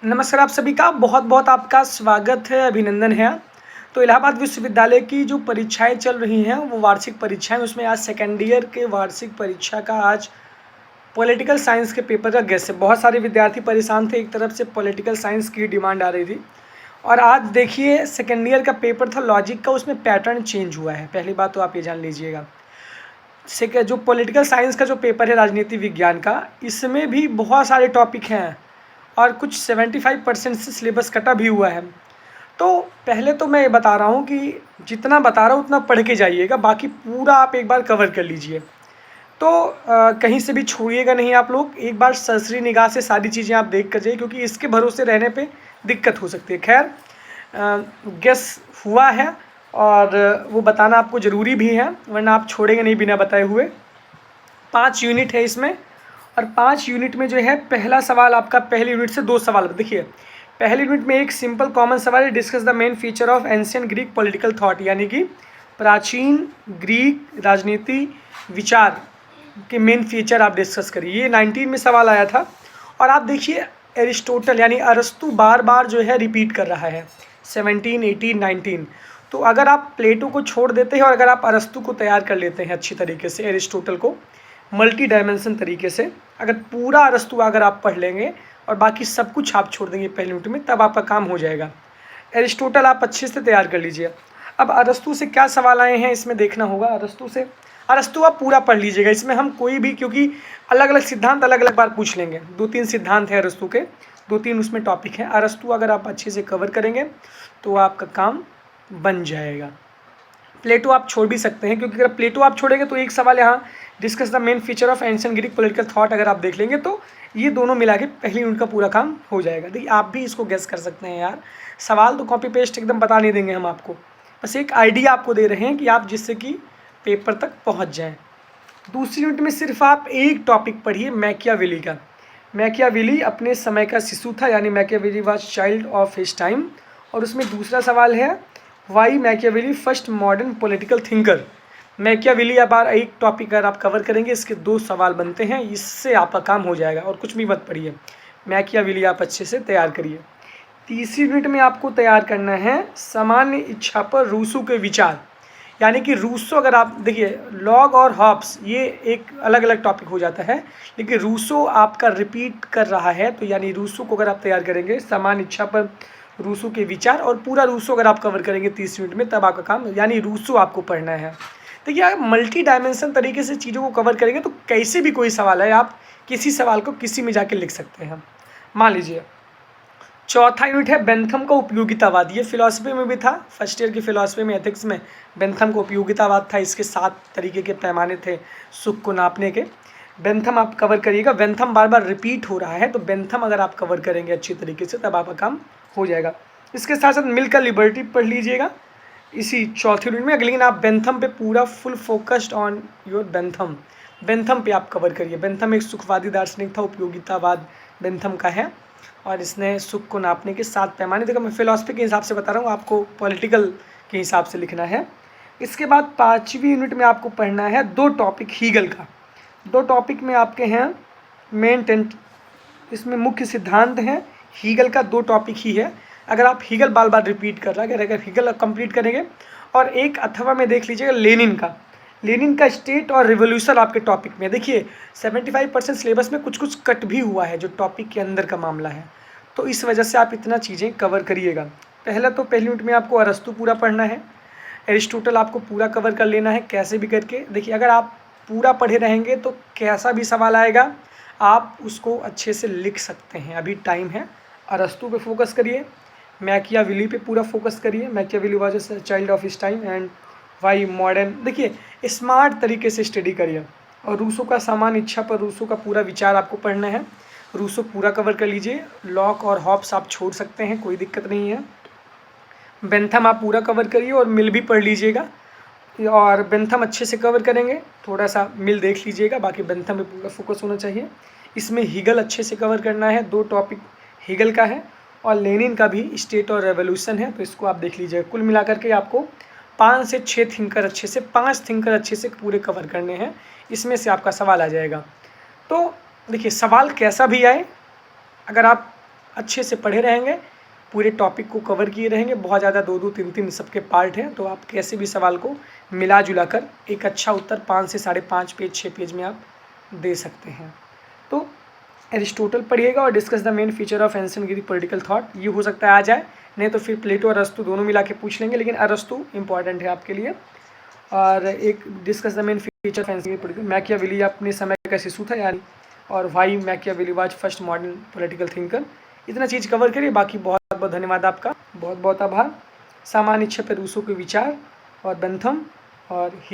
नमस्कार आप सभी का बहुत बहुत आपका स्वागत है, अभिनंदन है। तो इलाहाबाद विश्वविद्यालय की जो परीक्षाएं चल रही हैं वो वार्षिक परीक्षाएं, उसमें आज सेकेंड ईयर के वार्षिक परीक्षा का आज पॉलिटिकल साइंस के पेपर का गेस्ट है। बहुत सारे विद्यार्थी परेशान थे, एक तरफ से पॉलिटिकल साइंस की डिमांड आ रही थी और आज देखिए सेकेंड ईयर का पेपर था लॉजिक का, उसमें पैटर्न चेंज हुआ है। पहली बात तो आप ये जान लीजिएगा। जो पॉलिटिकल साइंस का जो पेपर है राजनीति विज्ञान का, इसमें भी बहुत सारे टॉपिक हैं और कुछ 75% से सिलेबस कटा भी हुआ है। तो पहले तो मैं ये बता रहा हूँ कि जितना बता रहा हूँ उतना पढ़ के जाइएगा, बाकी पूरा आप एक बार कवर कर लीजिए। तो कहीं से भी छोड़िएगा नहीं आप लोग, एक बार सरसरी निगाह से सारी चीज़ें आप देख कर जाइए, क्योंकि इसके भरोसे रहने पे दिक्कत हो सकती है। खैर गेस हुआ है और वो बताना आपको ज़रूरी भी है, वरना आप छोड़ेंगे नहीं बिना बताए हुए। 5 यूनिट है इसमें और 5 यूनिट में जो है पहला सवाल आपका पहले यूनिट से 2 सवाल। देखिए पहले यूनिट में एक सिंपल कॉमन सवाल है, discuss the main feature of ancient Greek political thought, यानी कि प्राचीन ग्रीक राजनीति विचार के मेन फीचर आप डिस्कस करिए। ये 19 में सवाल आया था। और आप देखिए एरिस्टोटल यानी अरस्तु बार बार जो है रिपीट कर रहा है 17, 18, 19। तो अगर आप प्लेटो को छोड़ देते हैं और अगर आप अरस्तु को तैयार कर लेते हैं अच्छी तरीके से, एरिस्टोटल को मल्टी डायमेंशन तरीके से, अगर पूरा अरस्तु अगर आप पढ़ लेंगे और बाकी सब कुछ आप छोड़ देंगे पहले यूनिट में, तब आपका काम हो जाएगा। एरिस्टोटल आप अच्छे से तैयार कर लीजिए। अब अरस्तु से क्या सवाल आए हैं इसमें देखना होगा। अरस्तु आप पूरा पढ़ लीजिएगा, इसमें हम कोई भी, क्योंकि अलग अलग सिद्धांत अलग अलग बार पूछ लेंगे। 2-3 सिद्धांत हैं अरस्तु के, 2-3 उसमें टॉपिक हैं। अरस्तु अगर आप अच्छे से कवर करेंगे तो आपका काम बन जाएगा। प्लेटो आप छोड़ भी सकते हैं, क्योंकि अगर प्लेटो आप छोड़ेंगे तो एक सवाल यहाँ discuss the main feature of ancient Greek political thought अगर आप देख लेंगे तो ये दोनों मिला के पहली यूनिट का पूरा काम हो जाएगा। देखिए आप भी इसको गेस कर सकते हैं यार, सवाल तो कॉपी पेस्ट एकदम बता नहीं देंगे हम आपको, बस एक आइडिया आपको दे रहे हैं कि आप जिससे कि पेपर तक पहुँच जाएँ। दूसरी यूनिट में सिर्फ आप एक टॉपिक पढ़िए, मैकियावेली का। मैकियावेली अपने समय का शिशु था, यानी Machiavelli was child of his time. और उसमें दूसरा सवाल है why Machiavelli first modern political thinker. Machiavelli अब एक टॉपिक अगर आप कवर करेंगे, इसके 2 सवाल बनते हैं, इससे आपका काम हो जाएगा। और कुछ भी मत पढ़िए, मैकियावेली आप अच्छे से तैयार करिए। तीसरी यूनिट में आपको तैयार करना है सामान्य इच्छा पर रूसो के विचार, यानी कि रूसो अगर आप देखिए, लॉग और हॉब्स ये एक अलग अलग टॉपिक हो जाता है, लेकिन रूसो आपका रिपीट कर रहा है, तो यानी रूसो को अगर आप तैयार करेंगे, सामान्य इच्छा पर रूसो के विचार और पूरा रूसो अगर आप कवर करेंगे 30 मिनट में, तब आपका काम, यानी रूसो आपको पढ़ना है। देखिए आप मल्टी डायमेंशन तरीके से चीज़ों को कवर करेंगे तो कैसे भी कोई सवाल है, आप किसी सवाल को किसी में जाके लिख सकते हैं। मान लीजिए चौथा यूनिट है बेंथम का उपयोगितावाद। ये फिलॉसफी में भी था, फर्स्ट ईयर की फिलॉसफी में, एथिक्स में बेंथम का उपयोगितावाद था। इसके 7 तरीके के पैमाने थे सुख को नापने के। बेंथम आप कवर करिएगा, बेंथम बार बार रिपीट हो रहा है, तो बेंथम अगर आप कवर करेंगे अच्छी तरीके से तब आपका काम हो जाएगा। इसके साथ साथ मिलकर लिबर्टी पढ़ लीजिएगा इसी चौथी यूनिट में, लेकिन आप बेंथम पे पूरा full focused on your Bentham, Bentham पे आप कवर करिए। बेंथम एक सुखवादी दार्शनिक था, उपयोगितावाद बेंथम का है और इसने सुख को नापने के 7 पैमाने, देखो मैं फिलॉसफी के हिसाब से बता रहा हूँ, आपको पॉलिटिकल के हिसाब से लिखना है। इसके बाद 5वीं यूनिट में आपको पढ़ना है 2 टॉपिक हीगल का। 2 टॉपिक में आपके हैं मेन टेंट, इसमें मुख्य सिद्धांत हैं हीगल का, 2 टॉपिक ही है। अगर आप हीगल बार बार रिपीट कर रहा है, अगर हीगल कंप्लीट करेंगे, और एक अथवा में देख लीजिएगा लेनिन का स्टेट और रिवोल्यूशन आपके टॉपिक में। देखिए 75% सिलेबस में कुछ कुछ कट भी हुआ है जो टॉपिक के अंदर का मामला है, तो इस वजह से आप इतना चीज़ें कवर करिएगा। पहला तो पहली यूनिट में आपको अरस्तु पूरा पढ़ना है, एरिस्टोटल आपको पूरा कवर कर लेना है कैसे भी करके। देखिए अगर आप पूरा पढ़े रहेंगे तो कैसा भी सवाल आएगा आप उसको अच्छे से लिख सकते हैं, अभी टाइम है। अरस्तु पे फोकस करिए, मैकियावेली पे पूरा फोकस करिए, Machiavelli was a child of his time and why modern. देखिए स्मार्ट तरीके से स्टडी करिए। और रूसो का सामान्य इच्छा पर रूसो का पूरा विचार आपको पढ़ना है, रूसो पूरा कवर कर लीजिए। लॉक और हॉब्स आप छोड़ सकते हैं, कोई दिक्कत नहीं है। बेंथम आप पूरा कवर करिए और मिल भी पढ़ लीजिएगा, और बेंथम अच्छे से कवर करेंगे, थोड़ा सा मिल देख लीजिएगा, बाकी बेंथम में पूरा फोकस होना चाहिए। इसमें हीगल अच्छे से कवर करना है, 2 टॉपिक हीगल का है और लेनिन का भी स्टेट और रेवोल्यूशन है, तो इसको आप देख लीजिएगा। कुल मिलाकर के आपको 5 से 6 थिंकर अच्छे से, 5 थिंकर अच्छे से पूरे कवर करने हैं, इसमें से आपका सवाल आ जाएगा। तो देखिए सवाल कैसा भी आए, अगर आप अच्छे से पढ़े रहेंगे, पूरे टॉपिक को कवर किए रहेंगे। बहुत ज़्यादा 2-2, 3-3 सबके पार्ट हैं, तो आप कैसे भी सवाल को मिला जुला कर एक अच्छा उत्तर 5 से 5.5 पेज 6 पेज में आप दे सकते हैं। तो एरिस्टोटल पढ़िएगा और discuss the main feature of ancient Greek political thought, ये हो सकता है आ जाए, नहीं तो फिर प्लेटो और अरस्तु दोनों मिला के पूछ लेंगे, लेकिन अरस्तु इंपॉर्टेंट है आपके लिए। और एक discuss the main feature of ancient political, Machiavelli अपने समय का शिशु था यानी, और why Machiavelli was first modern political thinker. इतना चीज़ कवर करिए। बाकी बहुत बहुत धन्यवाद आपका, बहुत बहुत आभार। सामान्य इच्छा पर रूसो के विचार और बेंथम और ही